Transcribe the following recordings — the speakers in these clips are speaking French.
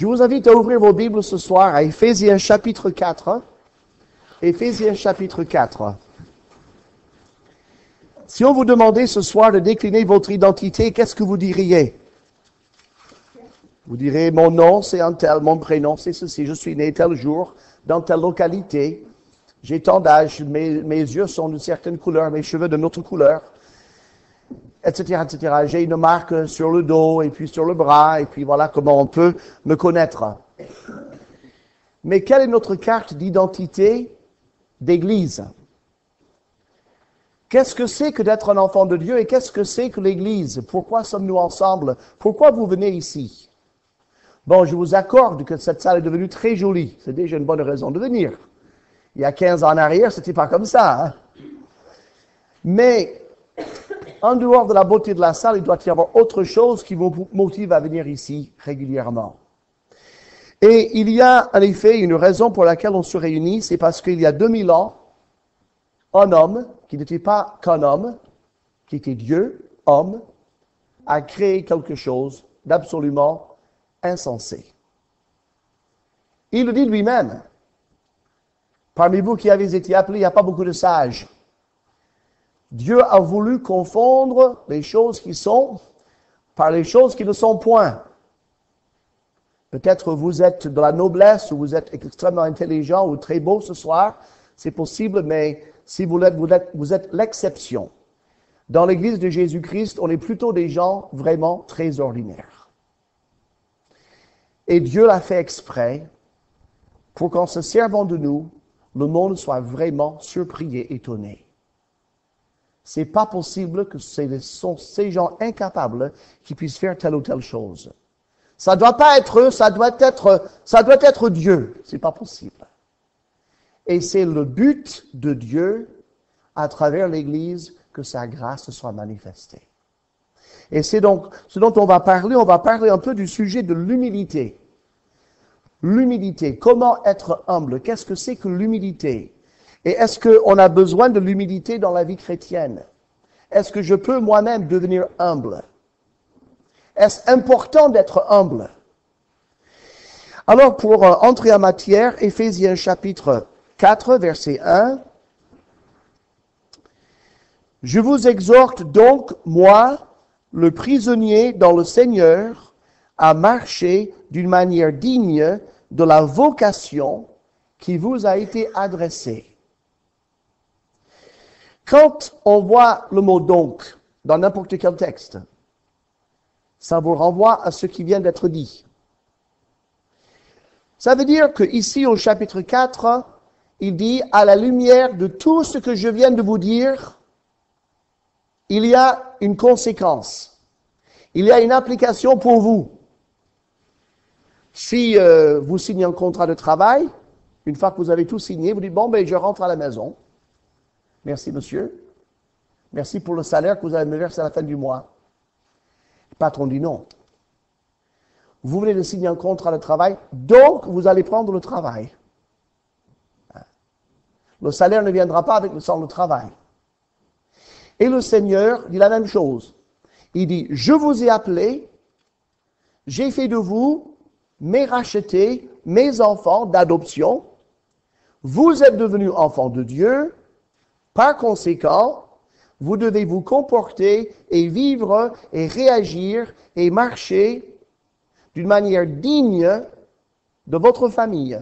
Je vous invite à ouvrir vos Bibles ce soir à Éphésiens chapitre 4. Éphésiens chapitre 4. Si on vous demandait ce soir de décliner votre identité, qu'est-ce que vous diriez? Vous direz, mon nom c'est un tel, mon prénom c'est ceci, je suis né tel jour, dans telle localité, j'ai tant d'âge, mes yeux sont d'une certaine couleur, mes cheveux d'une autre couleur, etc., etc. J'ai une marque sur le dos et puis sur le bras, et puis voilà comment on peut me connaître. Mais quelle est notre carte d'identité d'Église? Qu'est-ce que c'est que d'être un enfant de Dieu et qu'est-ce que c'est que l'Église? Pourquoi sommes-nous ensemble? Pourquoi vous venez ici? Bon, je vous accorde que cette salle est devenue très jolie. C'est déjà une bonne raison de venir. Il y a 15 ans en arrière, c'était pas comme ça. Hein? Mais, en dehors de la beauté de la salle, il doit y avoir autre chose qui vous motive à venir ici régulièrement. Et il y a en effet une raison pour laquelle on se réunit, c'est parce qu'il y a 2000 ans, un homme, qui n'était pas qu'un homme, qui était Dieu, homme, a créé quelque chose d'absolument insensé. Il le dit lui-même. Parmi vous qui avez été appelés, il n'y a pas beaucoup de sages. Dieu a voulu confondre les choses qui sont par les choses qui ne sont point. Peut-être vous êtes de la noblesse ou vous êtes extrêmement intelligent ou très beau ce soir. C'est possible, mais si vous êtes l'exception. Dans l'Église de Jésus-Christ, on est plutôt des gens vraiment très ordinaires. Et Dieu l'a fait exprès pour qu'en se servant de nous, le monde soit vraiment surpris et étonné. C'est pas possible que ce sont ces gens incapables qui puissent faire telle ou telle chose. Ça doit pas être eux, ça doit être Dieu. C'est pas possible. Et c'est le but de Dieu, à travers l'Église, que sa grâce soit manifestée. Et c'est donc ce dont on va parler un peu du sujet de l'humilité. L'humilité, comment être humble? Qu'est-ce que c'est que l'humilité? Et est-ce qu'on a besoin de l'humilité dans la vie chrétienne? Est-ce que je peux moi-même devenir humble? Est-ce important d'être humble? Alors, pour entrer en matière, Éphésiens chapitre 4, verset 1. « Je vous exhorte donc, moi, le prisonnier dans le Seigneur, à marcher d'une manière digne de la vocation qui vous a été adressée. » Quand on voit le mot « donc » dans n'importe quel texte, ça vous renvoie à ce qui vient d'être dit. Ça veut dire qu'ici, au chapitre 4, il dit « À la lumière de tout ce que je viens de vous dire, il y a une conséquence. Il y a une application pour vous. Si vous signez un contrat de travail, une fois que vous avez tout signé, vous dites « Bon, je rentre à la maison. Merci, monsieur. Merci pour le salaire que vous allez me verser à la fin du mois. » Le patron dit non. Vous venez de signer un contrat de travail, donc vous allez prendre le travail. Le salaire ne viendra pas sans le travail. Et le Seigneur dit la même chose. Il dit, je vous ai appelé, j'ai fait de vous mes rachetés, mes enfants d'adoption. Vous êtes devenus enfants de Dieu. Par conséquent, vous devez vous comporter et vivre et réagir et marcher d'une manière digne de votre famille.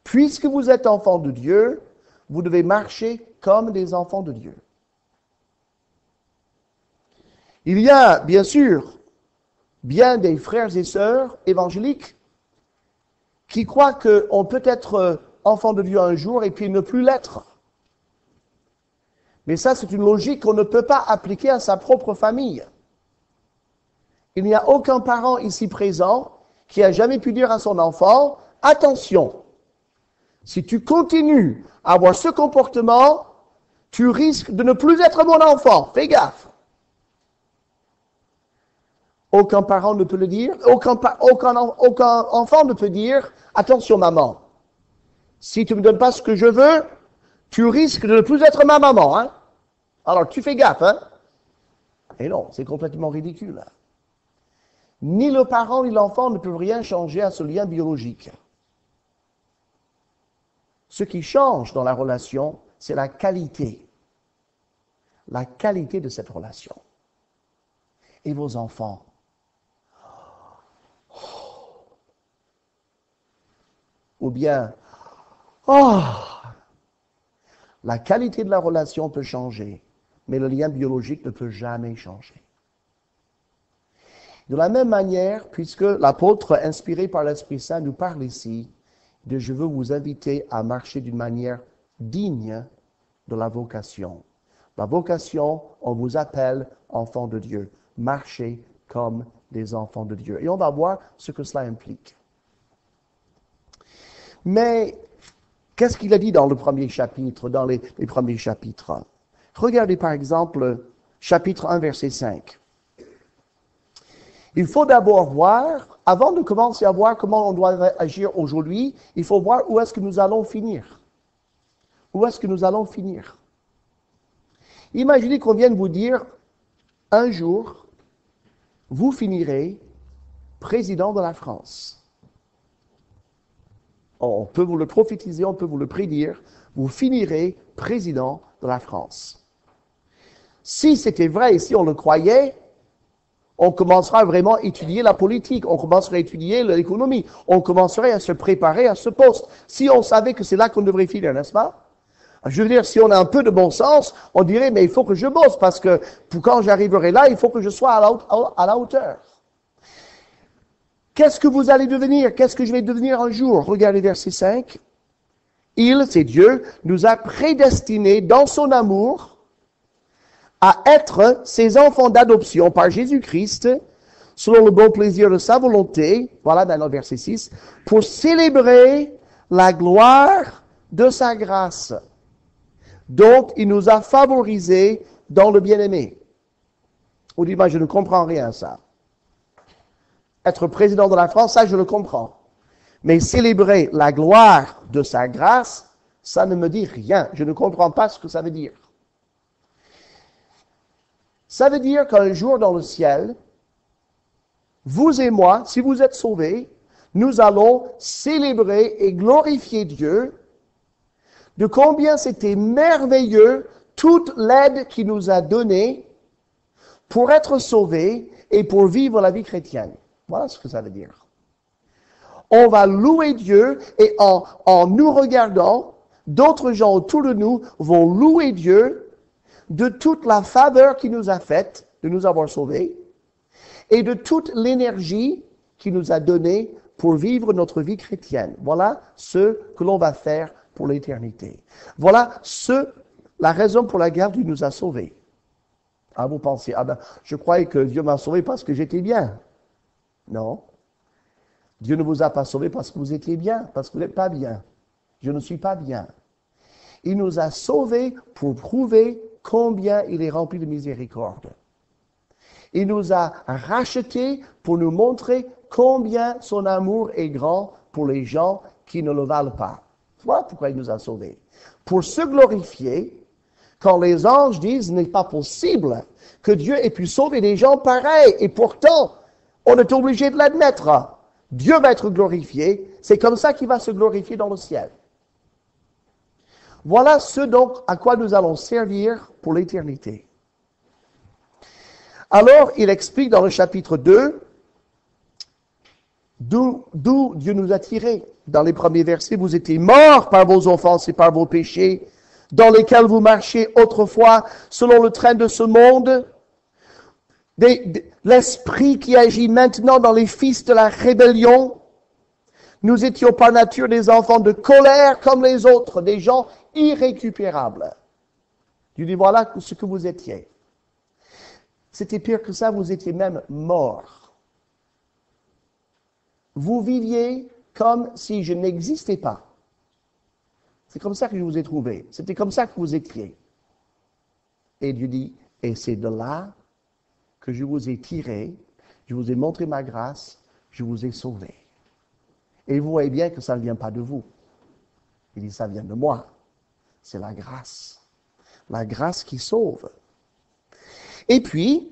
Puisque vous êtes enfants de Dieu, vous devez marcher comme des enfants de Dieu. Il y a, bien sûr, bien des frères et sœurs évangéliques qui croient qu'on peut être enfant de Dieu un jour et puis ne plus l'être. Mais ça, c'est une logique qu'on ne peut pas appliquer à sa propre famille. Il n'y a aucun parent ici présent qui a jamais pu dire à son enfant, attention, si tu continues à avoir ce comportement, tu risques de ne plus être mon enfant. Fais gaffe. Aucun parent ne peut le dire. Aucun enfant ne peut dire, attention maman, si tu ne me donnes pas ce que je veux, tu risques de ne plus être ma maman. Hein? Alors tu fais gaffe. Hein? Et non, c'est complètement ridicule. Ni le parent ni l'enfant ne peuvent rien changer à ce lien biologique. Ce qui change dans la relation, c'est la qualité. La qualité de cette relation. Et vos enfants. Ou bien, la qualité de la relation peut changer, mais le lien biologique ne peut jamais changer. De la même manière, puisque l'apôtre, inspiré par l'Esprit Saint, nous parle ici de « Je veux vous inviter à marcher d'une manière digne de la vocation ». La vocation, on vous appelle enfants de Dieu. Marchez comme des enfants de Dieu. Et on va voir ce que cela implique. Mais, qu'est-ce qu'il a dit dans le premier chapitre, dans les premiers chapitres? Regardez par exemple, chapitre 1, verset 5. Il faut d'abord voir, avant de commencer à voir comment on doit agir aujourd'hui, il faut voir où est-ce que nous allons finir. Où est-ce que nous allons finir? Imaginez qu'on vienne vous dire, un jour, vous finirez président de la France. On peut vous le prophétiser, on peut vous le prédire, vous finirez président de la France. Si c'était vrai et si on le croyait, on commencera vraiment à étudier la politique, on commencerait à étudier l'économie, on commencerait à se préparer à ce poste. Si on savait que c'est là qu'on devrait finir, n'est-ce pas? Je veux dire, si on a un peu de bon sens, on dirait, mais il faut que je bosse, parce que pour quand j'arriverai là, il faut que je sois à la hauteur. Qu'est-ce que vous allez devenir? Qu'est-ce que je vais devenir un jour? Regardez verset 5. Il, c'est Dieu, nous a prédestinés dans son amour à être ses enfants d'adoption par Jésus-Christ, selon le bon plaisir de sa volonté, voilà dans le verset 6, pour célébrer la gloire de sa grâce, dont il nous a favorisés dans le bien-aimé. On dit, je ne comprends rien, ça. Être président de la France, ça, je le comprends. Mais célébrer la gloire de sa grâce, ça ne me dit rien. Je ne comprends pas ce que ça veut dire. Ça veut dire qu'un jour dans le ciel, vous et moi, si vous êtes sauvés, nous allons célébrer et glorifier Dieu de combien c'était merveilleux toute l'aide qu'il nous a donnée pour être sauvés et pour vivre la vie chrétienne. Voilà ce que ça veut dire. On va louer Dieu et en nous regardant, d'autres gens autour de nous vont louer Dieu de toute la faveur qu'il nous a faite de nous avoir sauvés et de toute l'énergie qu'il nous a donnée pour vivre notre vie chrétienne. Voilà ce que l'on va faire pour l'éternité. Voilà la raison pour laquelle Dieu nous a sauvés. Ah, vous pensez, je croyais que Dieu m'a sauvé parce que j'étais bien. Non. Dieu ne vous a pas sauvé parce que vous étiez bien, parce que vous n'êtes pas bien. Je ne suis pas bien. Il nous a sauvés pour prouver combien il est rempli de miséricorde. Il nous a rachetés pour nous montrer combien son amour est grand pour les gens qui ne le valent pas. Voilà pourquoi il nous a sauvés. Pour se glorifier, quand les anges disent qu'il n'est pas possible que Dieu ait pu sauver des gens pareils, et pourtant, on est obligé de l'admettre. Dieu va être glorifié, c'est comme ça qu'il va se glorifier dans le ciel. Voilà ce donc à quoi nous allons servir pour l'éternité. Alors, il explique dans le chapitre 2 d'où Dieu nous a tirés. Dans les premiers versets, vous étiez morts par vos offenses et par vos péchés, dans lesquels vous marchiez autrefois selon le train de ce monde, l'esprit qui agit maintenant dans les fils de la rébellion. Nous étions par nature des enfants de colère comme les autres, des gens irrécupérables. Dieu dit, voilà ce que vous étiez. C'était pire que ça, vous étiez même morts. Vous viviez comme si je n'existais pas. C'est comme ça que je vous ai trouvé. C'était comme ça que vous étiez. Et Dieu dit, et c'est de là que je vous ai tiré, je vous ai montré ma grâce, je vous ai sauvé. Et vous voyez bien que ça ne vient pas de vous. Il dit, ça vient de moi. C'est la grâce. La grâce qui sauve. Et puis,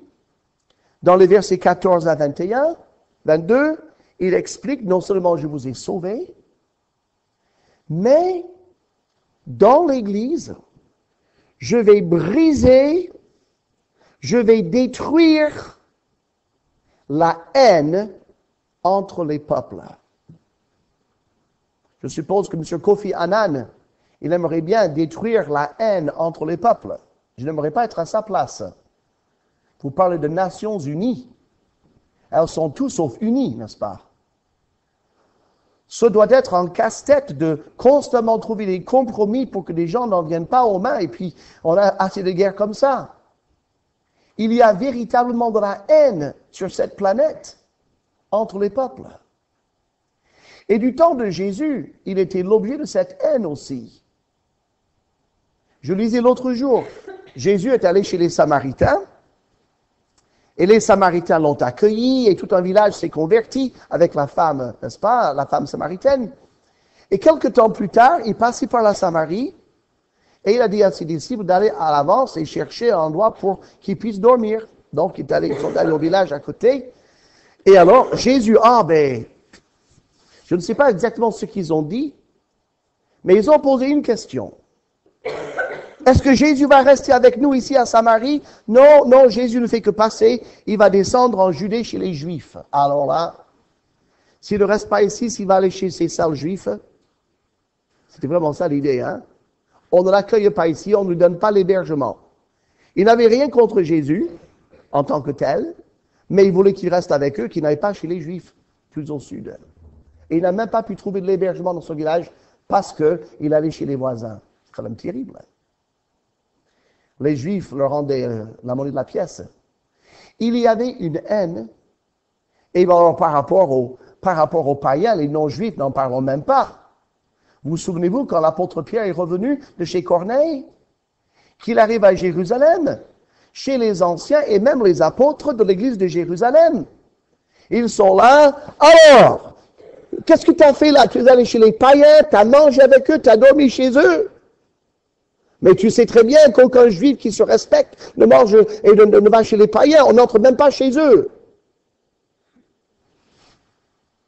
dans les versets 14 à 21, 22, il explique, non seulement je vous ai sauvé, mais dans l'Église, je vais briser, je vais détruire la haine entre les peuples. Je suppose que M. Kofi Annan, il aimerait bien détruire la haine entre les peuples. Je n'aimerais pas être à sa place. Vous parlez de Nations Unies. Elles sont toutes sauf unies, n'est-ce pas? Ce doit être un casse-tête de constamment trouver des compromis pour que les gens n'en viennent pas aux mains et puis on a assez de guerres comme ça. Il y a véritablement de la haine sur cette planète entre les peuples. Et du temps de Jésus, il était l'objet de cette haine aussi. Je lisais l'autre jour, Jésus est allé chez les Samaritains, et les Samaritains l'ont accueilli, et tout un village s'est converti avec la femme, n'est-ce pas, la femme samaritaine. Et quelque temps plus tard, il passait par la Samarie, et il a dit à ses disciples d'aller à l'avance et chercher un endroit pour qu'ils puissent dormir. Donc, ils sont allés au village à côté. Et alors, Jésus, je ne sais pas exactement ce qu'ils ont dit, mais ils ont posé une question. Est-ce que Jésus va rester avec nous ici à Samarie? Non, non, Jésus ne fait que passer. Il va descendre en Judée chez les Juifs. Alors là, s'il ne reste pas ici, s'il va aller chez ces sales Juifs, c'était vraiment ça l'idée, hein? On ne l'accueille pas ici, on ne lui donne pas l'hébergement. Il n'avait rien contre Jésus, en tant que tel, mais il voulait qu'il reste avec eux, qu'il n'aille pas chez les Juifs, plus au sud. Et il n'a même pas pu trouver de l'hébergement dans son village parce qu'il allait chez les voisins. C'est quand même terrible. Les Juifs leur rendaient la monnaie de la pièce. Il y avait une haine, et alors, par rapport aux païens, les non-juifs, n'en parlons même pas. Vous souvenez-vous quand l'apôtre Pierre est revenu de chez Corneille, qu'il arrive à Jérusalem, chez les anciens et même les apôtres de l'église de Jérusalem. Ils sont là. Alors, qu'est-ce que tu as fait là? Tu es allé chez les païens, tu as mangé avec eux, tu as dormi chez eux. Mais tu sais très bien qu'aucun juif qui se respecte ne mange et ne va chez les païens. On n'entre même pas chez eux.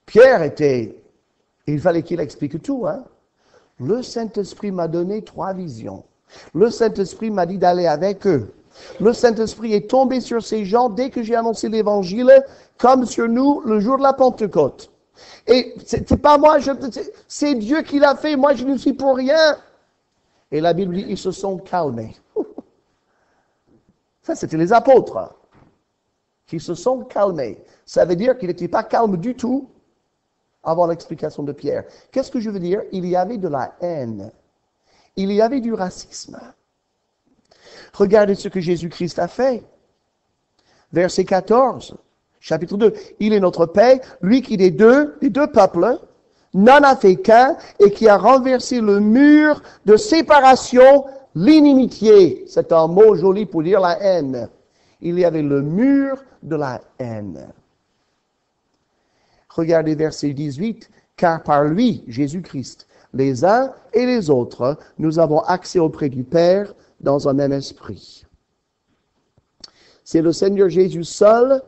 Pierre il fallait qu'il explique tout, hein. Le Saint-Esprit m'a donné 3 visions. Le Saint-Esprit m'a dit d'aller avec eux. Le Saint-Esprit est tombé sur ces gens dès que j'ai annoncé l'Évangile, comme sur nous le jour de la Pentecôte. Et c'est pas moi, c'est Dieu qui l'a fait, moi je ne suis pour rien. Et la Bible dit, ils se sont calmés. Ça, c'était les apôtres qui se sont calmés. Ça veut dire qu'ils n'étaient pas calmes du tout avant l'explication de Pierre. Qu'est-ce que je veux dire? Il y avait de la haine. Il y avait du racisme. Regardez ce que Jésus-Christ a fait. Verset 14, chapitre 2. Il est notre paix, lui qui des deux peuples, n'en a fait qu'un et qui a renversé le mur de séparation, l'inimitié. C'est un mot joli pour dire la haine. Il y avait le mur de la haine. Regardez verset 18. Car par lui, Jésus-Christ, les uns et les autres, nous avons accès auprès du Père dans un même esprit. C'est le Seigneur Jésus seul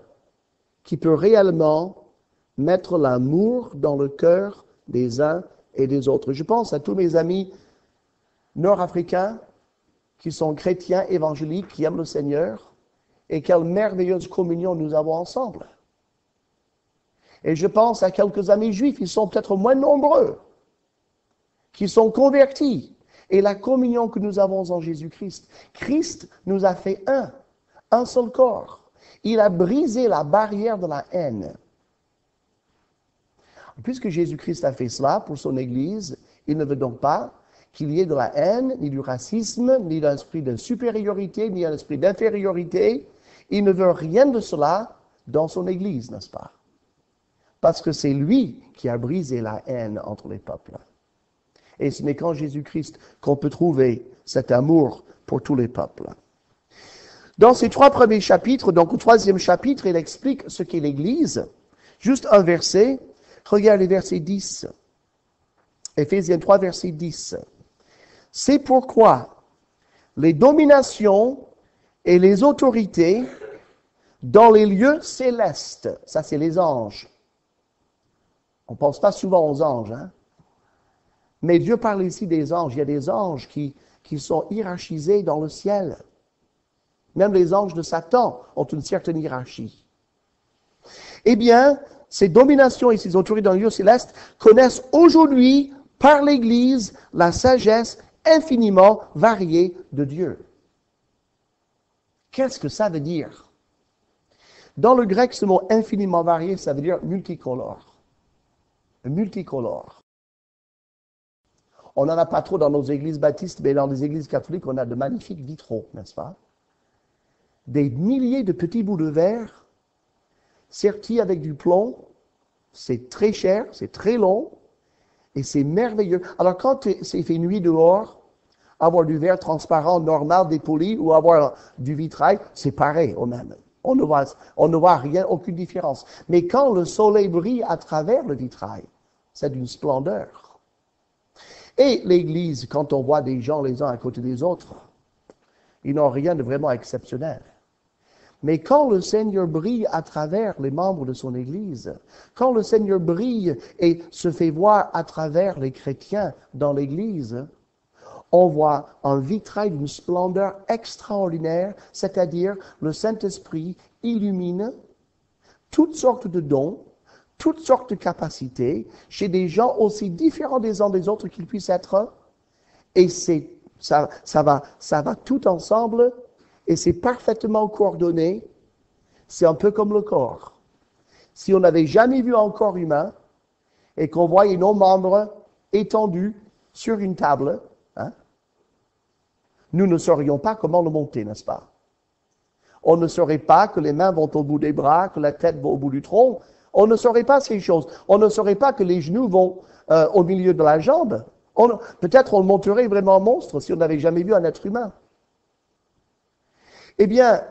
qui peut réellement mettre l'amour dans le cœur des uns et des autres. Je pense à tous mes amis nord-africains qui sont chrétiens évangéliques, qui aiment le Seigneur, et quelle merveilleuse communion nous avons ensemble. Et je pense à quelques amis juifs, ils sont peut-être moins nombreux, qui sont convertis. Et la communion que nous avons en Jésus-Christ, Christ nous a fait un seul corps. Il a brisé la barrière de la haine. Puisque Jésus-Christ a fait cela pour son Église, il ne veut donc pas qu'il y ait de la haine, ni du racisme, ni d'un esprit de supériorité, ni d'un esprit d'infériorité. Il ne veut rien de cela dans son Église, n'est-ce pas? Parce que c'est lui qui a brisé la haine entre les peuples. Et ce n'est qu'en Jésus-Christ qu'on peut trouver cet amour pour tous les peuples. Dans ces 3 premiers chapitres, donc au 3e chapitre, il explique ce qu'est l'Église. Juste un verset. Regardez verset 10. Éphésiens 3, verset 10. C'est pourquoi les dominations et les autorités dans les lieux célestes, ça c'est les anges, On ne pense pas souvent aux anges, hein? Mais Dieu parle ici des anges. Il y a des anges qui sont hiérarchisés dans le ciel. Même les anges de Satan ont une certaine hiérarchie. Eh bien, ces dominations et ces autorités dans le lieu céleste connaissent aujourd'hui, par l'Église, la sagesse infiniment variée de Dieu. Qu'est-ce que ça veut dire? Dans le grec, ce mot infiniment varié, ça veut dire multicolore. Multicolore. On n'en a pas trop dans nos églises baptistes, mais dans les églises catholiques, on a de magnifiques vitraux, n'est-ce pas? Des milliers de petits bouts de verre sertis avec du plomb. C'est très cher, c'est très long, et c'est merveilleux. Alors, quand il fait nuit dehors, avoir du verre transparent, normal, dépoli, ou avoir du vitrail, c'est pareil au même. On ne voit rien, aucune différence. Mais quand le soleil brille à travers le vitrail, c'est d'une splendeur. Et l'Église, quand on voit des gens les uns à côté des autres, ils n'ont rien de vraiment exceptionnel. Mais quand le Seigneur brille à travers les membres de son Église, quand le Seigneur brille et se fait voir à travers les chrétiens dans l'Église, on voit un vitrail d'une splendeur extraordinaire, c'est-à-dire le Saint-Esprit illumine toutes sortes de dons, toutes sortes de capacités, chez des gens aussi différents des uns des autres qu'ils puissent être, et ça va tout ensemble, et c'est parfaitement coordonné. C'est un peu comme le corps. Si on n'avait jamais vu un corps humain, et qu'on voyait nos membres étendus sur une table, hein, nous ne saurions pas comment le monter, n'est-ce pas? On ne saurait pas que les mains vont au bout des bras, que la tête va au bout du tronc. On ne saurait pas ces choses. On ne saurait pas que les genoux vont au milieu de la jambe. Peut-être on le monterait vraiment monstre si on n'avait jamais vu un être humain. Eh bien,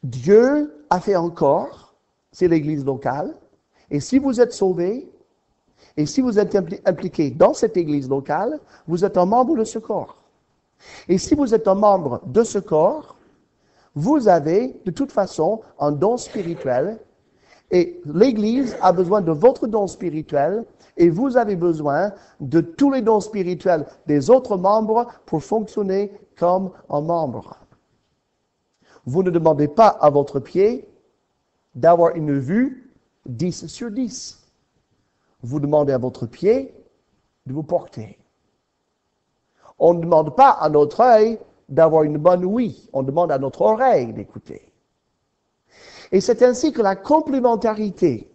Dieu a fait un corps, c'est l'Église locale, et si vous êtes sauvés, et si vous êtes impliqués dans cette Église locale, vous êtes un membre de ce corps. Et si vous êtes un membre de ce corps, vous avez de toute façon un don spirituel, et l'Église a besoin de votre don spirituel, et vous avez besoin de tous les dons spirituels des autres membres pour fonctionner comme un membre. Vous ne demandez pas à votre pied d'avoir une vue 10 sur 10. Vous demandez à votre pied de vous porter. On ne demande pas à notre œil d'avoir une bonne ouïe. On demande à notre oreille d'écouter. Et c'est ainsi que la complémentarité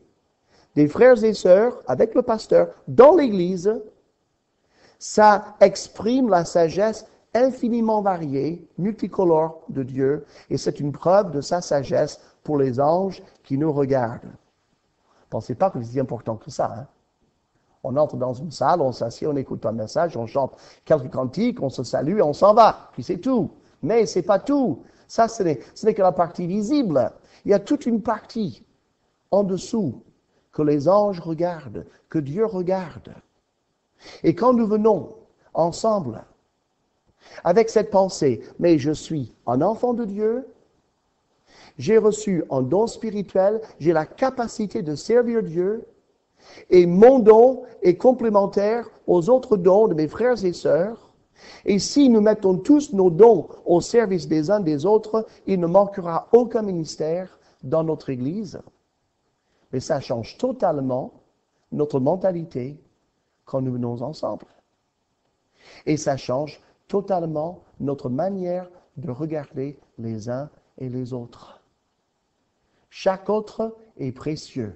des frères et sœurs avec le pasteur dans l'Église, ça exprime la sagesse infiniment variée, multicolore de Dieu, et c'est une preuve de sa sagesse pour les anges qui nous regardent. Pensez pas que c'est si important que ça, hein? On entre dans une salle, on s'assied, on écoute un message, on chante quelques cantiques, on se salue et on s'en va. Puis c'est tout. Mais c'est pas tout. Ça, ce n'est que la partie visible. Il y a toute une partie en dessous que les anges regardent, que Dieu regarde. Et quand nous venons ensemble avec cette pensée, mais je suis un enfant de Dieu, j'ai reçu un don spirituel, j'ai la capacité de servir Dieu, et mon don est complémentaire aux autres dons de mes frères et sœurs. Et si nous mettons tous nos dons au service des uns des autres, il ne manquera aucun ministère dans notre Église. Mais ça change totalement notre mentalité quand nous venons ensemble. Et ça change totalement notre manière de regarder les uns et les autres. Chaque autre est précieux,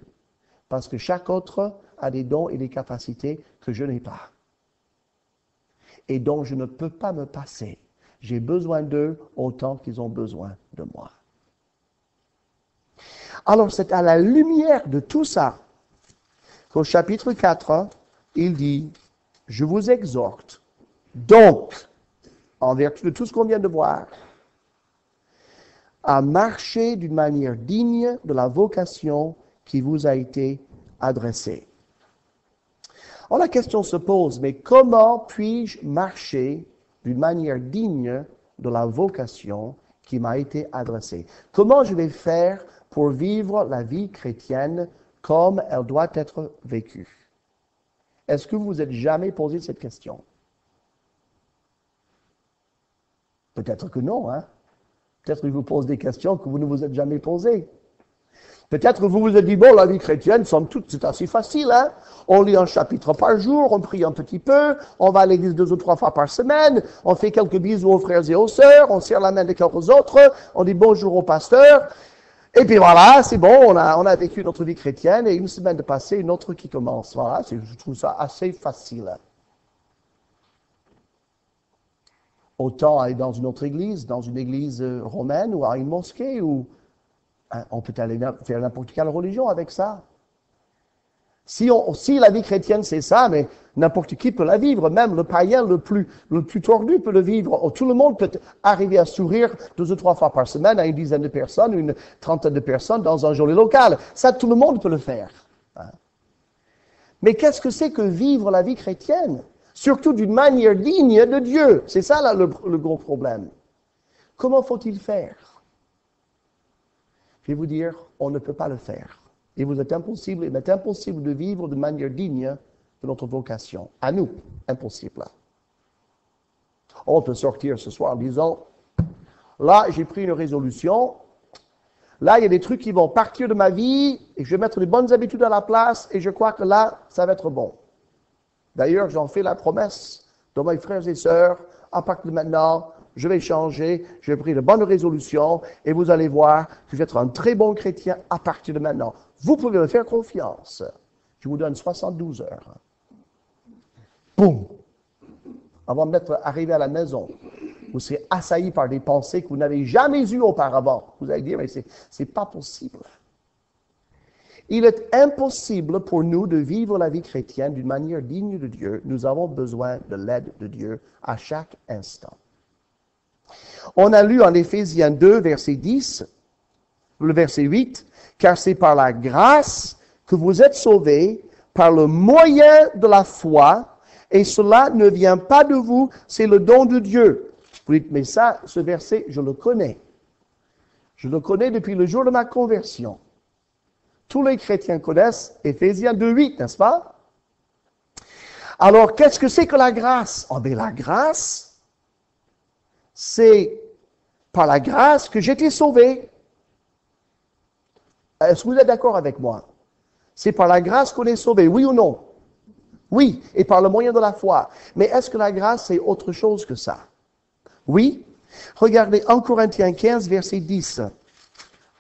parce que chaque autre a des dons et des capacités que je n'ai pas, et dont je ne peux pas me passer. J'ai besoin d'eux autant qu'ils ont besoin de moi. Alors c'est à la lumière de tout ça qu'au chapitre 4, il dit, « Je vous exhorte, donc, en vertu de tout ce qu'on vient de voir, à marcher d'une manière digne de la vocation qui vous a été adressée. » Alors la question se pose, mais comment puis-je marcher d'une manière digne de la vocation qui m'a été adressée? Comment je vais faire pour vivre la vie chrétienne comme elle doit être vécue. Est-ce que vous vous êtes jamais posé cette question? Peut-être que non, hein? Peut-être que je vous pose des questions que vous ne vous êtes jamais posées. Peut-être que vous vous êtes dit, bon, la vie chrétienne, somme toute, c'est assez facile, hein? On lit un chapitre par jour, on prie un petit peu, on va à l'église 2 ou 3 fois par semaine, on fait quelques bisous aux frères et aux sœurs, on serre la main de quelques autres, on dit bonjour au pasteur, et puis voilà, c'est bon, on a vécu notre vie chrétienne, et une semaine de passé, une autre qui commence. Voilà, je trouve ça assez facile. Autant aller dans une autre église, dans une église romaine, ou à une mosquée, ou on peut aller faire n'importe quelle religion avec ça. Si la vie chrétienne c'est ça, mais n'importe qui peut la vivre, même le païen le plus tordu peut le vivre. Tout le monde peut arriver à sourire 2 ou 3 fois par semaine à une dizaine de personnes, une trentaine de personnes dans un joli local. Ça, tout le monde peut le faire. Mais qu'est-ce que c'est que vivre la vie chrétienne? Surtout d'une manière digne de Dieu. C'est ça là, le gros problème. Comment faut-il faire? Je vais vous dire, on ne peut pas le faire. Il m'est impossible de vivre de manière digne de notre vocation. À nous, impossible. On peut sortir ce soir en disant, là, j'ai pris une résolution, là, il y a des trucs qui vont partir de ma vie, et je vais mettre les bonnes habitudes à la place, et je crois que là, ça va être bon. D'ailleurs, j'en fais la promesse de mes frères et sœurs, à partir de maintenant, je vais changer, je vais prendre de bonnes résolutions, et vous allez voir que je vais être un très bon chrétien à partir de maintenant. Vous pouvez me faire confiance. Je vous donne 72 heures. Boum! Avant d'être arrivé à la maison, vous serez assailli par des pensées que vous n'avez jamais eues auparavant. Vous allez dire, mais c'est pas possible. Il est impossible pour nous de vivre la vie chrétienne d'une manière digne de Dieu. Nous avons besoin de l'aide de Dieu à chaque instant. On a lu en Éphésiens 2, verset 10, le verset 8, « Car c'est par la grâce que vous êtes sauvés, par le moyen de la foi, et cela ne vient pas de vous, c'est le don de Dieu. » Vous dites, mais ça, ce verset, je le connais. Je le connais depuis le jour de ma conversion. Tous les chrétiens connaissent Éphésiens 2, 8, n'est-ce pas? Alors, qu'est-ce que c'est que la grâce? Oh, bien, la grâce, c'est par la grâce que j'ai été sauvé. Est-ce que vous êtes d'accord avec moi? C'est par la grâce qu'on est sauvé, oui ou non? Oui, et par le moyen de la foi. Mais est-ce que la grâce, c'est autre chose que ça? Oui. Regardez 1 Corinthiens 15, verset 10.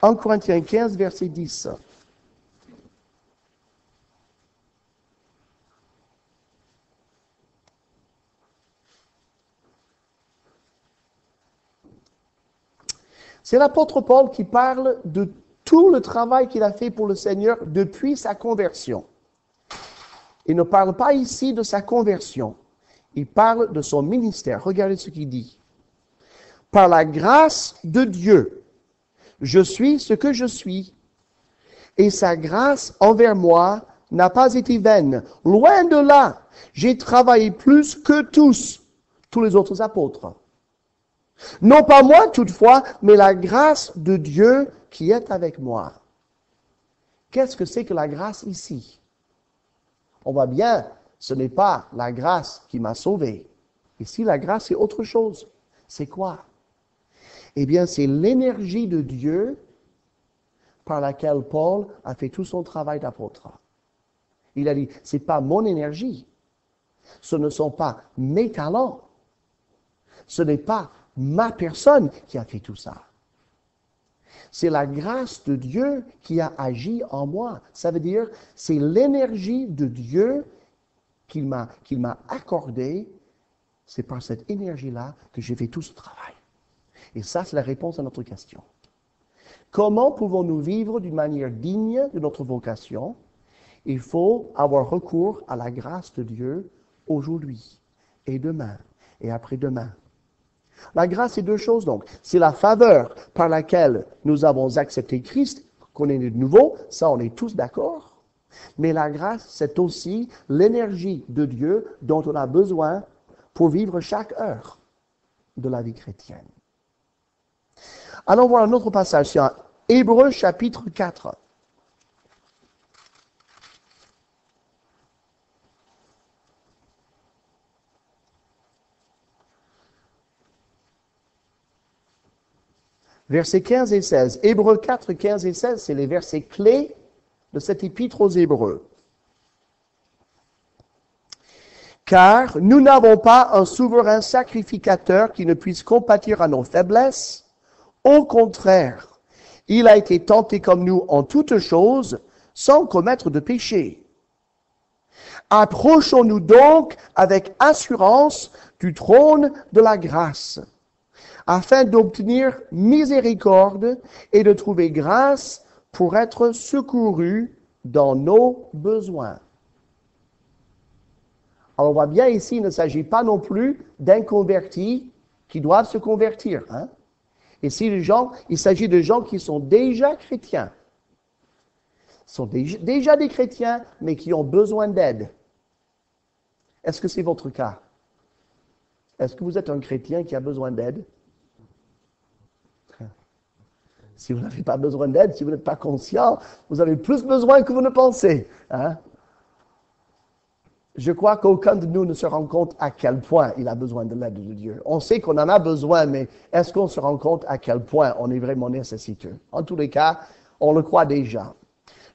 1 Corinthiens 15, verset 10. C'est l'apôtre Paul qui parle de tout le travail qu'il a fait pour le Seigneur depuis sa conversion. Il ne parle pas ici de sa conversion. Il parle de son ministère. Regardez ce qu'il dit. « Par la grâce de Dieu, je suis ce que je suis, et sa grâce envers moi n'a pas été vaine. Loin de là, j'ai travaillé plus que tous les autres apôtres. Non pas moi toutefois, mais la grâce de Dieu qui est avec moi. » Qu'est-ce que c'est que la grâce ici? On voit bien, ce n'est pas la grâce qui m'a sauvé. Ici, la grâce, c'est autre chose. C'est quoi? Eh bien, c'est l'énergie de Dieu par laquelle Paul a fait tout son travail d'apôtre. Il a dit, c'est pas mon énergie. Ce ne sont pas mes talents. Ce n'est pas ma personne qui a fait tout ça. C'est la grâce de Dieu qui a agi en moi. Ça veut dire, c'est l'énergie de Dieu qu'il m'a accordée. C'est par cette énergie-là que j'ai fait tout ce travail. Et ça, c'est la réponse à notre question. Comment pouvons-nous vivre d'une manière digne de notre vocation? Il faut avoir recours à la grâce de Dieu aujourd'hui et demain et après-demain. La grâce, c'est deux choses donc. C'est la faveur par laquelle nous avons accepté Christ, qu'on est né de nouveau, ça on est tous d'accord. Mais la grâce, c'est aussi l'énergie de Dieu dont on a besoin pour vivre chaque heure de la vie chrétienne. Allons voir un autre passage, c'est en Hébreux chapitre 4. Versets 15 et 16. Hébreux 4, 15 et 16, c'est les versets clés de cet épître aux Hébreux. Car nous n'avons pas un souverain sacrificateur qui ne puisse compatir à nos faiblesses. Au contraire, il a été tenté comme nous en toutes choses, sans commettre de péché. Approchons-nous donc avec assurance du trône de la grâce, afin d'obtenir miséricorde et de trouver grâce pour être secourus dans nos besoins. Alors on voit bien ici, il ne s'agit pas non plus d'inconvertis qui doivent se convertir. Ici, il s'agit de gens qui sont déjà chrétiens. Ils sont déjà des chrétiens, mais qui ont besoin d'aide. Est-ce que c'est votre cas? Est-ce que vous êtes un chrétien qui a besoin d'aide? Si vous n'avez pas besoin d'aide, si vous n'êtes pas conscient, vous avez plus besoin que vous ne pensez. Je crois qu'aucun de nous ne se rend compte à quel point il a besoin de l'aide de Dieu. On sait qu'on en a besoin, mais est-ce qu'on se rend compte à quel point on est vraiment nécessiteux? En tous les cas, on le croit déjà.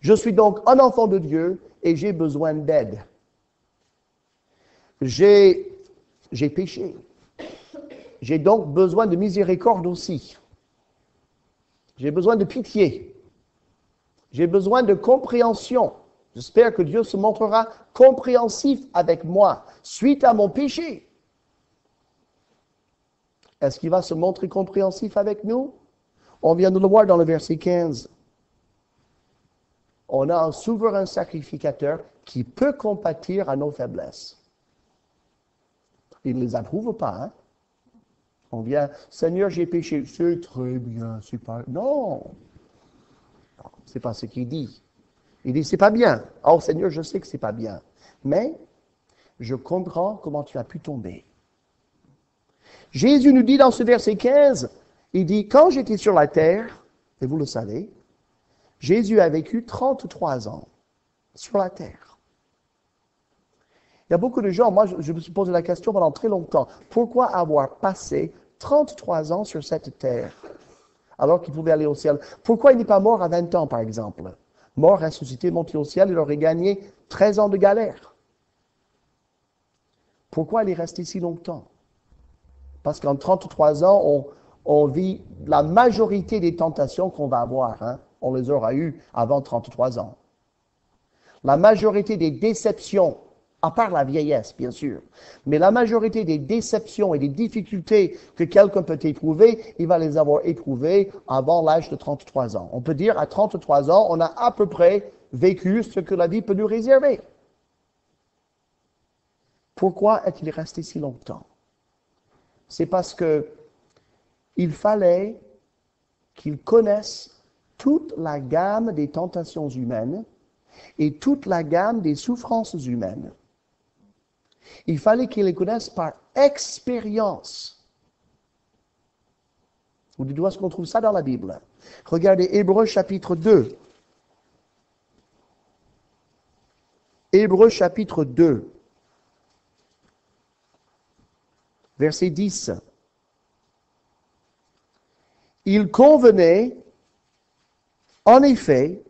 Je suis donc un enfant de Dieu et j'ai besoin d'aide. J'ai péché. J'ai donc besoin de miséricorde aussi. J'ai besoin de pitié. J'ai besoin de compréhension. J'espère que Dieu se montrera compréhensif avec moi suite à mon péché. Est-ce qu'il va se montrer compréhensif avec nous? On vient de le voir dans le verset 15. On a un souverain sacrificateur qui peut compatir à nos faiblesses. Il ne les approuve pas, On vient, Seigneur, j'ai péché. C'est très bien, c'est pas... Non, c'est pas ce qu'il dit. Il dit, c'est pas bien. Oh Seigneur, je sais que c'est pas bien. Mais, je comprends comment tu as pu tomber. Jésus nous dit dans ce verset 15, il dit, quand j'étais sur la terre, et vous le savez, Jésus a vécu 33 ans sur la terre. Il y a beaucoup de gens, moi je me suis posé la question pendant très longtemps, pourquoi avoir passé 33 ans sur cette terre alors qu'il pouvait aller au ciel? Pourquoi il n'est pas mort à 20 ans par exemple? Mort, ressuscité, monté au ciel, il aurait gagné 13 ans de galère. Pourquoi il est resté si longtemps? Parce qu'en 33 ans, on vit la majorité des tentations qu'on va avoir. On les aura eues avant 33 ans. La majorité des déceptions, à part la vieillesse, bien sûr, mais la majorité des déceptions et des difficultés que quelqu'un peut éprouver, il va les avoir éprouvées avant l'âge de 33 ans. On peut dire, à 33 ans, on a à peu près vécu ce que la vie peut nous réserver. Pourquoi est-il resté si longtemps? C'est parce que il fallait qu'il connaisse toute la gamme des tentations humaines et toute la gamme des souffrances humaines. Il fallait qu'il les connaisse par expérience. Vous dites, où est-ce qu'on trouve ça dans la Bible? Regardez Hébreux chapitre 2. Hébreux chapitre 2. Verset 10. Il convenait, en effet,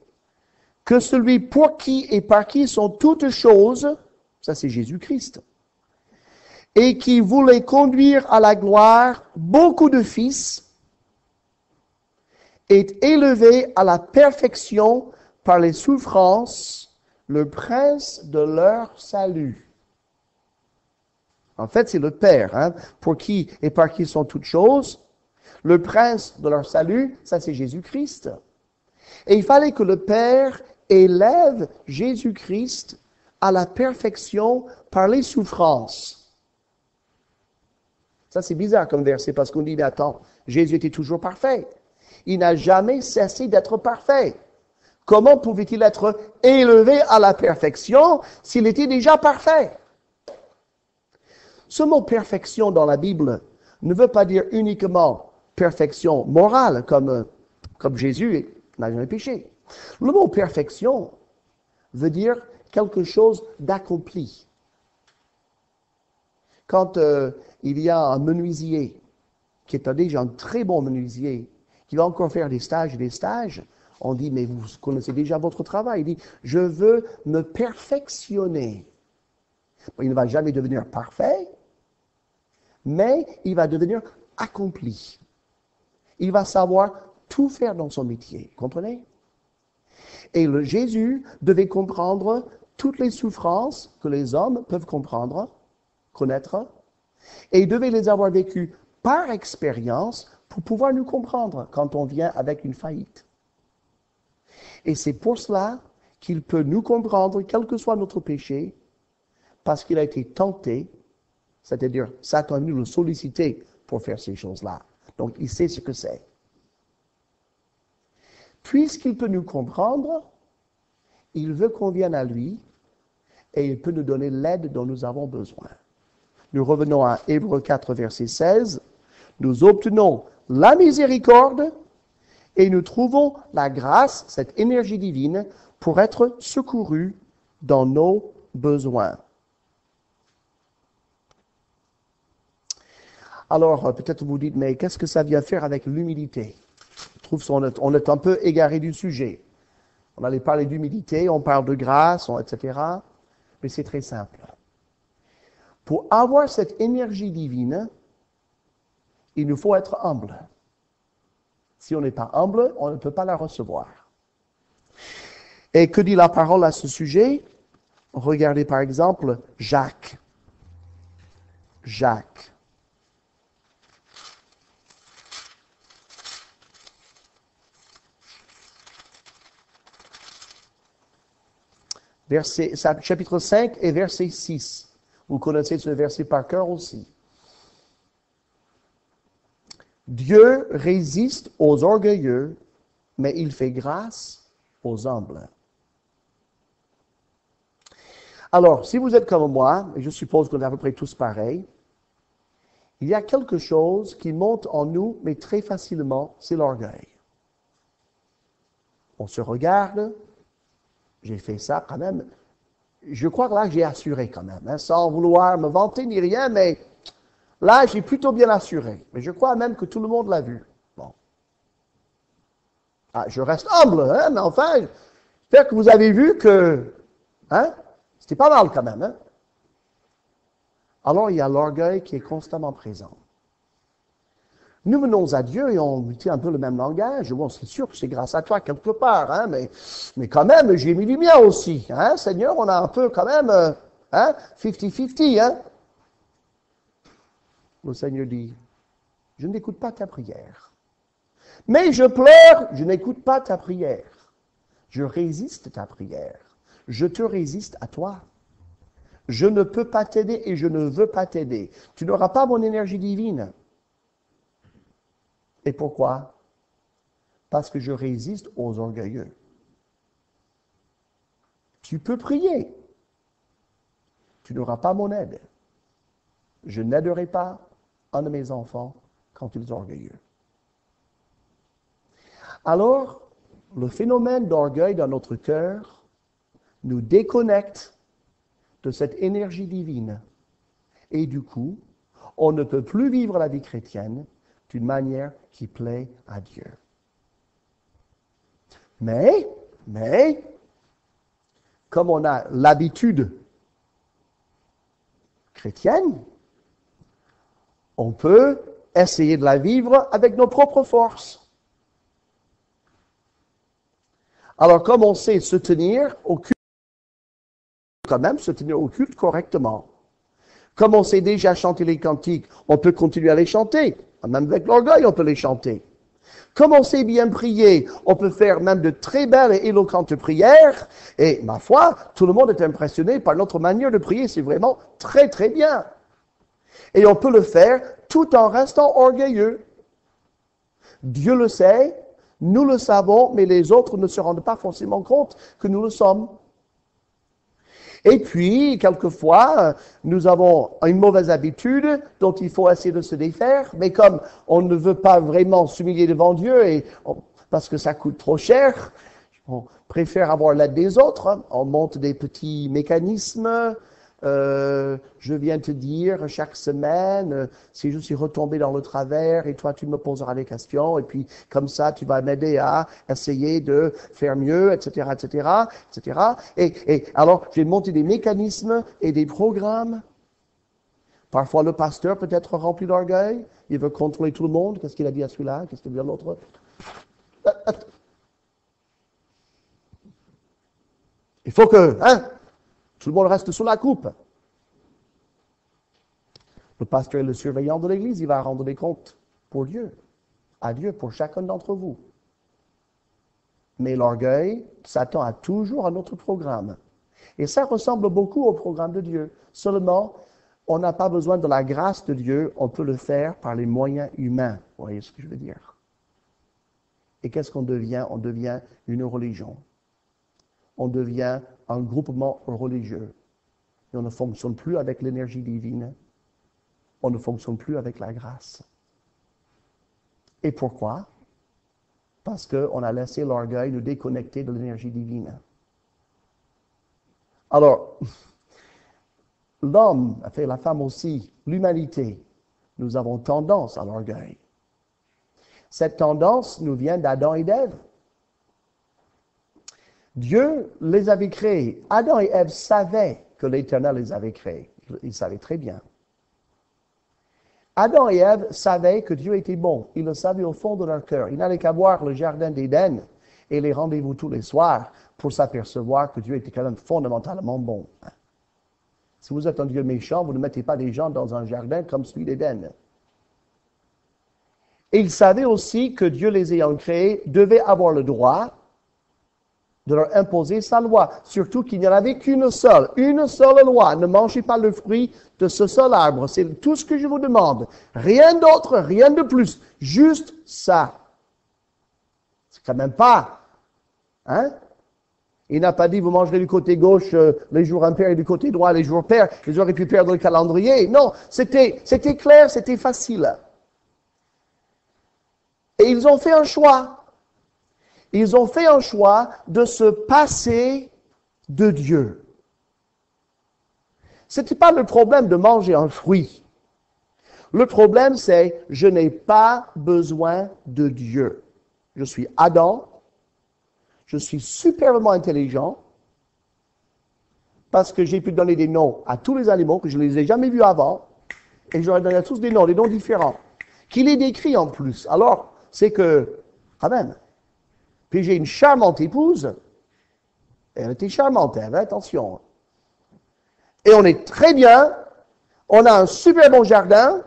que celui pour qui et par qui sont toutes choses, ça c'est Jésus-Christ, et qui voulait conduire à la gloire beaucoup de fils, est élevé à la perfection par les souffrances, le prince de leur salut. En fait, c'est le Père, pour qui et par qui sont toutes choses. Le prince de leur salut, ça c'est Jésus-Christ. Et il fallait que le Père élève Jésus-Christ à la perfection par les souffrances. Ça c'est bizarre comme verset parce qu'on dit, mais attends, Jésus était toujours parfait. Il n'a jamais cessé d'être parfait. Comment pouvait-il être élevé à la perfection s'il était déjà parfait? Ce mot perfection dans la Bible ne veut pas dire uniquement perfection morale, comme Jésus n'a jamais péché. Le mot perfection veut dire quelque chose d'accompli. Quand il y a un menuisier, qui est déjà un très bon menuisier, qui va encore faire des stages et des stages, on dit, mais vous connaissez déjà votre travail. Il dit, je veux me perfectionner. Il ne va jamais devenir parfait, mais il va devenir accompli. Il va savoir tout faire dans son métier. Comprenez? Et Jésus devait comprendre toutes les souffrances que les hommes peuvent comprendre, connaître, et il devait les avoir vécues par expérience pour pouvoir nous comprendre quand on vient avec une faillite. Et c'est pour cela qu'il peut nous comprendre, quel que soit notre péché, parce qu'il a été tenté, c'est-à-dire Satan est venu le solliciter pour faire ces choses-là. Donc il sait ce que c'est. Puisqu'il peut nous comprendre, il veut qu'on vienne à lui et il peut nous donner l'aide dont nous avons besoin. Nous revenons à Hébreux 4, verset 16. Nous obtenons la miséricorde et nous trouvons la grâce, cette énergie divine, pour être secourus dans nos besoins. Alors, peut-être vous dites, mais qu'est-ce que ça vient faire avec l'humilité? Je trouve qu'on est un peu égaré du sujet. On allait parler d'humilité, on parle de grâce, etc. Mais c'est très simple. Pour avoir cette énergie divine, il nous faut être humble. Si on n'est pas humble, on ne peut pas la recevoir. Et que dit la parole à ce sujet? Regardez par exemple Jacques. Jacques. Chapitre 5 et verset 6. Vous connaissez ce verset par cœur aussi. Dieu résiste aux orgueilleux, mais il fait grâce aux humbles. Alors, si vous êtes comme moi, et je suppose qu'on est à peu près tous pareils, il y a quelque chose qui monte en nous, mais très facilement, c'est l'orgueil. On se regarde, j'ai fait ça quand même. Je crois que là, j'ai assuré quand même, hein, sans vouloir me vanter ni rien, mais là, j'ai plutôt bien assuré. Mais je crois même que tout le monde l'a vu. Bon. Ah, je reste humble, hein, mais enfin, j'espère que vous avez vu que, hein, c'était pas mal quand même, hein. Alors, il y a l'orgueil qui est constamment présent. Nous venons à Dieu et on utilise un peu le même langage. Bon, c'est sûr que c'est grâce à toi quelque part, hein, mais quand même, j'ai mis du mien aussi. Hein, Seigneur, on a un peu quand même, 50-50, hein. Le Seigneur dit, je n'écoute pas ta prière. Mais je pleure, je n'écoute pas ta prière. Je résiste ta prière. Je te résiste à toi. Je ne peux pas t'aider et je ne veux pas t'aider. Tu n'auras pas mon énergie divine. Et pourquoi? Parce que je résiste aux orgueilleux. Tu peux prier. Tu n'auras pas mon aide. Je n'aiderai pas un de mes enfants quand ils sont orgueilleux. Alors, le phénomène d'orgueil dans notre cœur nous déconnecte de cette énergie divine. Et du coup, on ne peut plus vivre la vie chrétienne d'une manière qui plaît à Dieu. Mais, comme on a l'habitude chrétienne, on peut essayer de la vivre avec nos propres forces. Alors, comme on sait se tenir au culte, quand même se tenir au culte correctement. Comme on sait déjà chanter les cantiques, on peut continuer à les chanter. Même avec l'orgueil, on peut les chanter. Comme on sait bien prier, on peut faire même de très belles et éloquentes prières. Et ma foi, tout le monde est impressionné par notre manière de prier. C'est vraiment très, très bien. Et on peut le faire tout en restant orgueilleux. Dieu le sait, nous le savons, mais les autres ne se rendent pas forcément compte que nous le sommes. Et puis, quelquefois, nous avons une mauvaise habitude dont il faut essayer de se défaire, mais comme on ne veut pas vraiment s'humilier devant Dieu, parce que ça coûte trop cher, on préfère avoir l'aide des autres. On monte des petits mécanismes je viens te dire chaque semaine si je suis retombé dans le travers et toi tu me poseras des questions et puis comme ça tu vas m'aider à essayer de faire mieux, etc., etc., etc. Et alors j'ai monté des mécanismes et des programmes. Parfois le pasteur peut être rempli d'orgueil, il veut contrôler tout le monde. Qu'est-ce qu'il a dit à celui-là? Qu'est-ce qu'il a dit à l'autre? Il faut que, tout le monde reste sous la coupe. Le pasteur est le surveillant de l'Église, il va rendre des comptes pour Dieu, à Dieu, pour chacun d'entre vous. Mais l'orgueil s'attend à toujours à notre programme. Et ça ressemble beaucoup au programme de Dieu. Seulement, on n'a pas besoin de la grâce de Dieu, on peut le faire par les moyens humains. Vous voyez ce que je veux dire? Et qu'est-ce qu'on devient? On devient une religion. On devient un groupement religieux. Et on ne fonctionne plus avec l'énergie divine. On ne fonctionne plus avec la grâce. Et pourquoi? Parce qu'on a laissé l'orgueil nous déconnecter de l'énergie divine. Alors, l'homme, enfin la femme aussi, l'humanité, nous avons tendance à l'orgueil. Cette tendance nous vient d'Adam et d'Ève. Dieu les avait créés. Adam et Ève savaient que l'Éternel les avait créés. Ils savaient très bien. Adam et Ève savaient que Dieu était bon. Ils le savaient au fond de leur cœur. Ils n'avaient qu'à voir le jardin d'Éden et les rendez-vous tous les soirs pour s'apercevoir que Dieu était quand même fondamentalement bon. Si vous êtes un Dieu méchant, vous ne mettez pas des gens dans un jardin comme celui d'Éden. Et ils savaient aussi que Dieu les ayant créés devait avoir le droit de leur imposer sa loi. Surtout qu'il n'y en avait qu'une seule loi. Ne mangez pas le fruit de ce seul arbre. C'est tout ce que je vous demande. Rien d'autre, rien de plus. Juste ça. C'est quand même pas. Il n'a pas dit, vous mangerez du côté gauche les jours impairs et du côté droit les jours pairs. Ils auraient pu perdre le calendrier. Non, c'était clair, c'était facile. Et ils ont fait un choix. Ils ont fait un choix de se passer de Dieu. Ce n'était pas le problème de manger un fruit. Le problème, c'est je n'ai pas besoin de Dieu. Je suis Adam. Je suis superbement intelligent parce que j'ai pu donner des noms à tous les animaux que je ne les ai jamais vus avant et je leur ai donné à tous des noms différents, qui les décrit en plus. Alors, c'est que, quand même, puis j'ai une charmante épouse. Elle était charmante, elle, attention. Et on est très bien. On a un super bon jardin.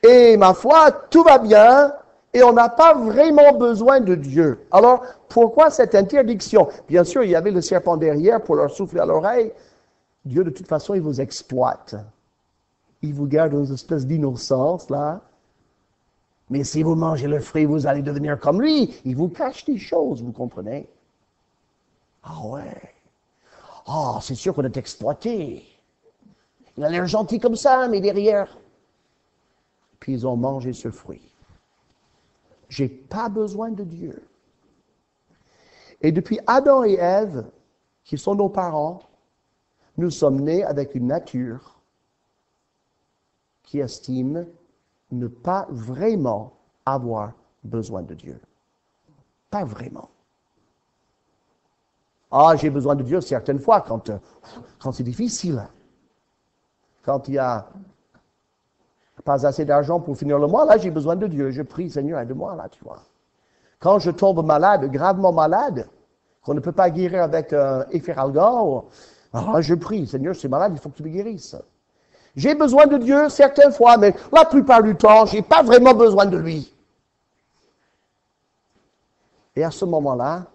Et ma foi, tout va bien. Et on n'a pas vraiment besoin de Dieu. Alors, pourquoi cette interdiction? Bien sûr, il y avait le serpent derrière pour leur souffler à l'oreille. Dieu, de toute façon, il vous exploite. Il vous garde dans une espèce d'innocence, là. Mais si vous mangez le fruit, vous allez devenir comme lui. Il vous cache des choses, vous comprenez? Ah ouais. Ah, c'est sûr qu'on est exploité. Il a l'air gentil comme ça, mais derrière. Puis ils ont mangé ce fruit. J'ai pas besoin de Dieu. Et depuis Adam et Ève, qui sont nos parents, nous sommes nés avec une nature qui estime ne pas vraiment avoir besoin de Dieu. Pas vraiment. Ah, j'ai besoin de Dieu certaines fois quand c'est difficile. Quand il n'y a pas assez d'argent pour finir le mois, là, j'ai besoin de Dieu. Je prie, Seigneur, aide-moi, là, tu vois. Quand je tombe malade, gravement malade, qu'on ne peut pas guérir avec un efferalgan, alors là, je prie, Seigneur, je suis malade, il faut que tu me guérisses. J'ai besoin de Dieu certaines fois, mais la plupart du temps, je n'ai pas vraiment besoin de lui. Et à ce moment-là,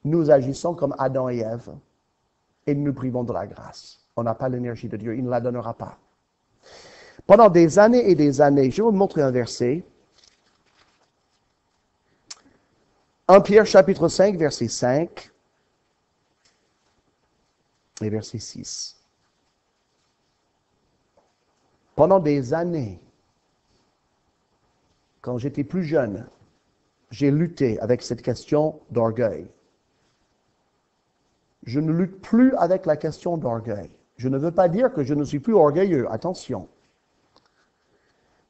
nous agissons comme Adam et Ève et nous nous privons de la grâce. On n'a pas l'énergie de Dieu, il ne la donnera pas. Pendant des années et des années, je vais vous montrer un verset. 1 Pierre chapitre 5, verset 5 et verset 6. Pendant des années, quand j'étais plus jeune, j'ai lutté avec cette question d'orgueil. je ne lutte plus avec la question d'orgueil. Je ne veux pas dire que je ne suis plus orgueilleux, attention.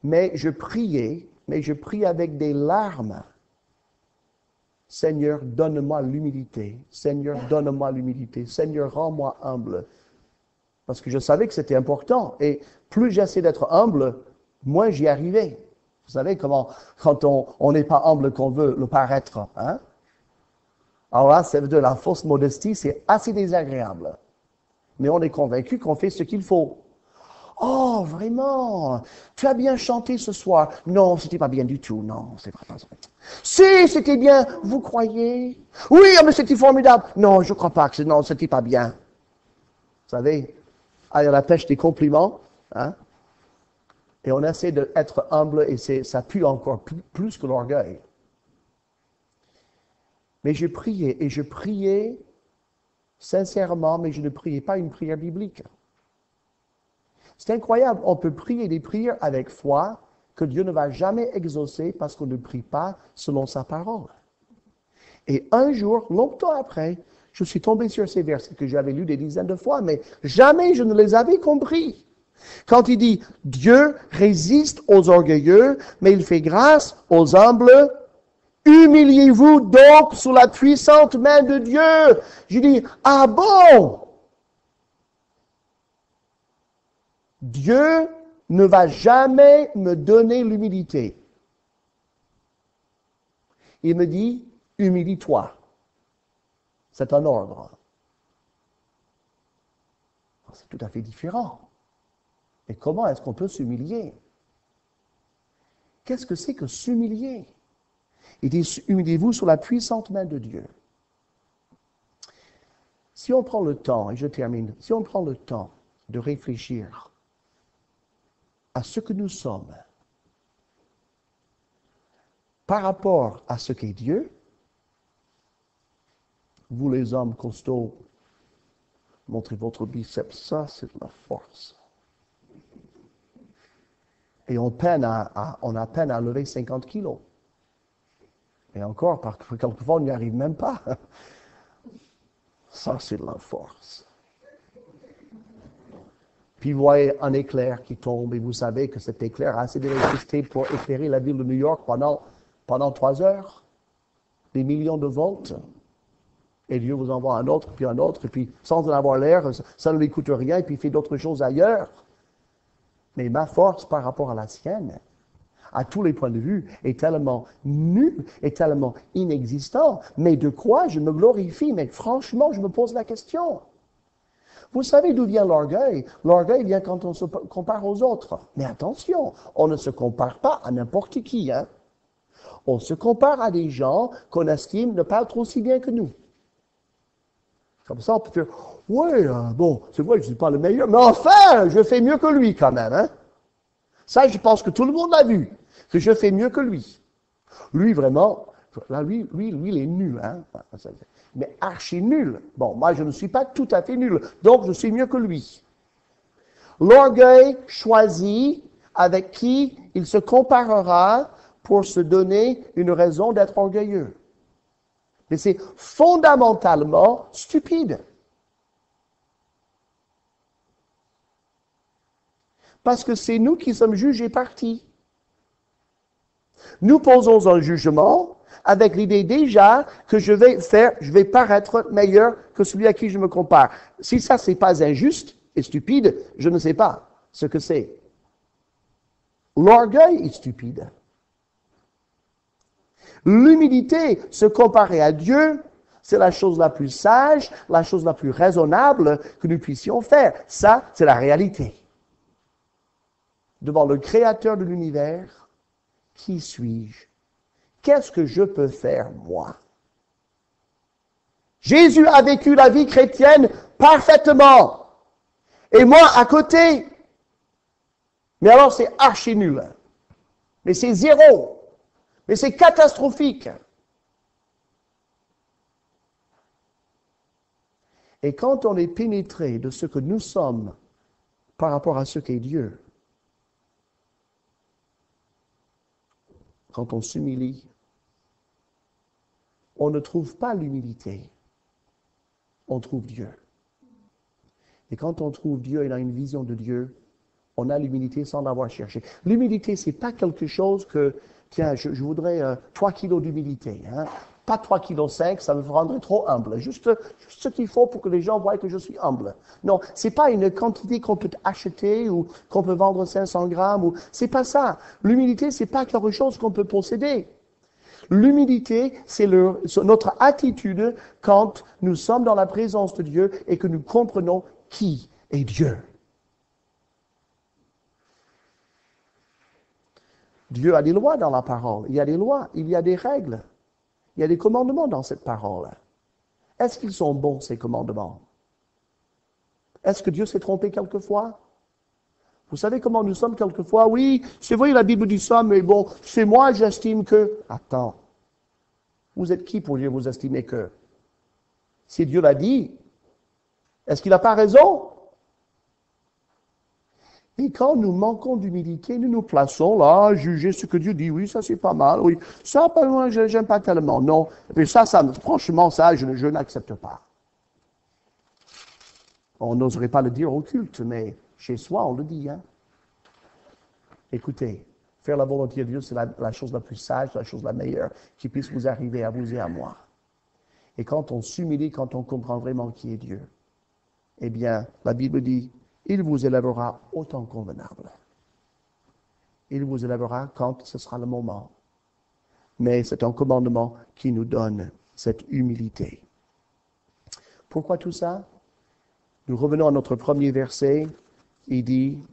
Mais je priais avec des larmes. Seigneur, donne-moi l'humilité. Seigneur, donne-moi l'humilité. Seigneur, rends-moi humble. Parce que je savais que c'était important. Et plus j'essaie d'être humble, moins j'y arrivais. Vous savez comment, quand on n'est pas humble qu'on veut le paraître, hein? Alors là, c'est de la fausse modestie, c'est assez désagréable. Mais on est convaincu qu'on fait ce qu'il faut. Oh, vraiment? Tu as bien chanté ce soir? Non, c'était pas bien du tout. Non, c'est pas ça. Si, c'était bien. Vous croyez? Oui, mais c'était formidable. Non, je crois pas que non, c'était pas bien. Vous savez, à la pêche des compliments, hein? Et on essaie d'être humble et ça pue encore plus que l'orgueil. Mais je priais sincèrement, mais je ne priais pas une prière biblique. C'est incroyable, on peut prier des prières avec foi que Dieu ne va jamais exaucer parce qu'on ne prie pas selon sa parole. Et un jour, longtemps après, je suis tombé sur ces versets que j'avais lus des dizaines de fois, mais jamais je ne les avais compris. Quand il dit, Dieu résiste aux orgueilleux, mais il fait grâce aux humbles, humiliez-vous donc sous la puissante main de Dieu. Je dis, ah bon? Dieu ne va jamais me donner l'humilité. Il me dit, humilie-toi. C'est un ordre. C'est tout à fait différent. Et comment est-ce qu'on peut s'humilier? Qu'est-ce que c'est que s'humilier? Il dit, humiliez-vous sous la puissante main de Dieu. Si on prend le temps, et je termine, si on prend le temps de réfléchir à ce que nous sommes par rapport à ce qu'est Dieu, vous les hommes costauds, montrez votre biceps, ça c'est de la force. Et on a peine à lever 50 kilos. Et encore, quelquefois, on n'y arrive même pas. Ça, c'est de la force. Puis vous voyez un éclair qui tombe, et vous savez que cet éclair a assez d'électricité pour éclairer la ville de New York pendant 3 heures. Des millions de volts. Et Dieu vous envoie un autre, et puis sans en avoir l'air, ça ne lui coûte rien, et puis il fait d'autres choses ailleurs. Mais ma force par rapport à la sienne, à tous les points de vue, est tellement nulle, est tellement inexistant. Mais de quoi je me glorifie? Mais franchement, je me pose la question. Vous savez d'où vient l'orgueil? L'orgueil vient quand on se compare aux autres. Mais attention, on ne se compare pas à n'importe qui, hein? On se compare à des gens qu'on estime ne pas être aussi bien que nous. Comme ça, on peut dire, oui, bon, c'est vrai que je ne suis pas le meilleur, mais enfin, je fais mieux que lui quand même, hein? Ça, je pense que tout le monde l'a vu, que je fais mieux que lui. Lui, vraiment, là, lui, il est nul, hein? Mais archi nul. Bon, moi, je ne suis pas tout à fait nul, donc je suis mieux que lui. L'orgueil choisit avec qui il se comparera pour se donner une raison d'être orgueilleux. Mais c'est fondamentalement stupide. Parce que c'est nous qui sommes juges et partis. Nous posons un jugement avec l'idée déjà que je vais paraître meilleur que celui à qui je me compare. Si ça, c'est pas injuste et stupide, je ne sais pas ce que c'est. L'orgueil est stupide. L'humilité, se comparer à Dieu, c'est la chose la plus sage, la chose la plus raisonnable que nous puissions faire. Ça, c'est la réalité. Devant le Créateur de l'univers, qui suis-je? Qu'est-ce que je peux faire, moi? Jésus a vécu la vie chrétienne parfaitement. Et moi, à côté. Mais alors, c'est archi nul. Mais c'est zéro. Mais c'est catastrophique. Et quand on est pénétré de ce que nous sommes par rapport à ce qu'est Dieu, quand on s'humilie, on ne trouve pas l'humilité. on trouve Dieu. Et quand on trouve Dieu et on a une vision de Dieu, on a l'humilité sans l'avoir cherché. L'humilité, c'est pas quelque chose que, tiens, je voudrais 3 kilos d'humilité. Hein? Pas 3,5 kg, ça me rendrait trop humble. Juste ce qu'il faut pour que les gens voient que je suis humble. Non, c'est pas une quantité qu'on peut acheter ou qu'on peut vendre 500 grammes. C'est pas ça. L'humilité, c'est pas quelque chose qu'on peut posséder. L'humilité, c'est notre attitude quand nous sommes dans la présence de Dieu et que nous comprenons qui est Dieu. Dieu a des lois dans la parole. Il y a des lois, il y a des règles. Il y a des commandements dans cette parole. Est-ce qu'ils sont bons, ces commandements? Est-ce que Dieu s'est trompé quelquefois? Vous savez comment nous sommes quelquefois? Oui, c'est vrai, la Bible dit ça, mais bon, c'est moi, j'estime que... Attends, vous êtes qui pour dire vous estimez que? Si Dieu l'a dit, est-ce qu'il n'a pas raison? Et quand nous manquons d'humilité, nous nous plaçons là, à juger ce que Dieu dit. Oui, ça c'est pas mal. Oui, ça, moi, j'aime pas tellement. Non, mais ça, franchement, ça, je n'accepte pas. On n'oserait pas le dire au culte, mais chez soi, on le dit. Hein? Écoutez, faire la volonté de Dieu, c'est la chose la plus sage, la chose la meilleure qui puisse vous arriver à vous et à moi. Et quand on s'humilie, quand on comprend vraiment qui est Dieu, eh bien, la Bible dit, il vous élèvera au temps convenable. Il vous élèvera quand ce sera le moment. Mais c'est un commandement qui nous donne cette humilité. Pourquoi tout ça? Nous revenons à notre premier verset. Il dit,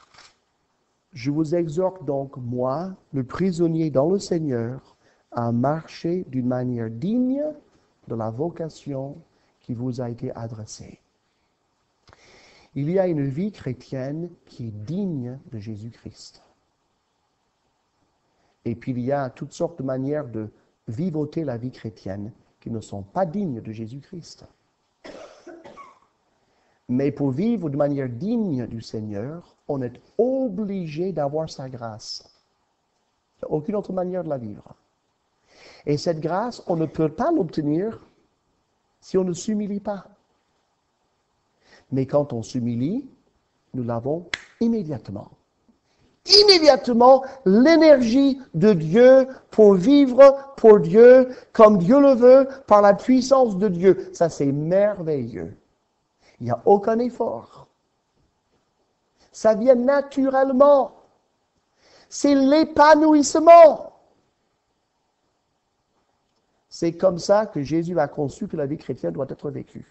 « Je vous exhorte donc, moi, le prisonnier dans le Seigneur, à marcher d'une manière digne de la vocation qui vous a été adressée. » Il y a une vie chrétienne qui est digne de Jésus-Christ. Et puis il y a toutes sortes de manières de vivoter la vie chrétienne qui ne sont pas dignes de Jésus-Christ. Mais pour vivre de manière digne du Seigneur, on est obligé d'avoir sa grâce. Il n'y a aucune autre manière de la vivre. Et cette grâce, on ne peut pas l'obtenir si on ne s'humilie pas. Mais quand on s'humilie, nous l'avons immédiatement. Immédiatement, l'énergie de Dieu pour vivre pour Dieu, comme Dieu le veut, par la puissance de Dieu. Ça, c'est merveilleux. Il n'y a aucun effort. Ça vient naturellement. C'est l'épanouissement. C'est comme ça que Jésus a conçu que la vie chrétienne doit être vécue.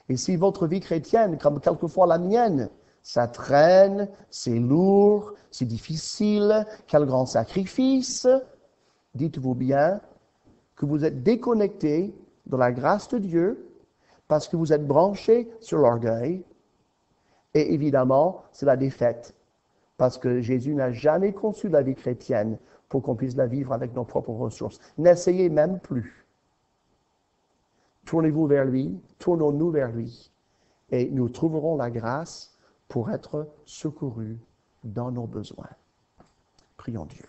Et si votre vie chrétienne, comme quelquefois la mienne, ça traîne, c'est lourd, c'est difficile, quel grand sacrifice, dites-vous bien que vous êtes déconnecté de la grâce de Dieu parce que vous êtes branché sur l'orgueil. Et évidemment, c'est la défaite parce que Jésus n'a jamais conçu la vie chrétienne pour qu'on puisse la vivre avec nos propres ressources. N'essayez même plus. Tournez-vous vers lui, tournons-nous vers lui, et nous trouverons la grâce pour être secourus dans nos besoins. Prions Dieu.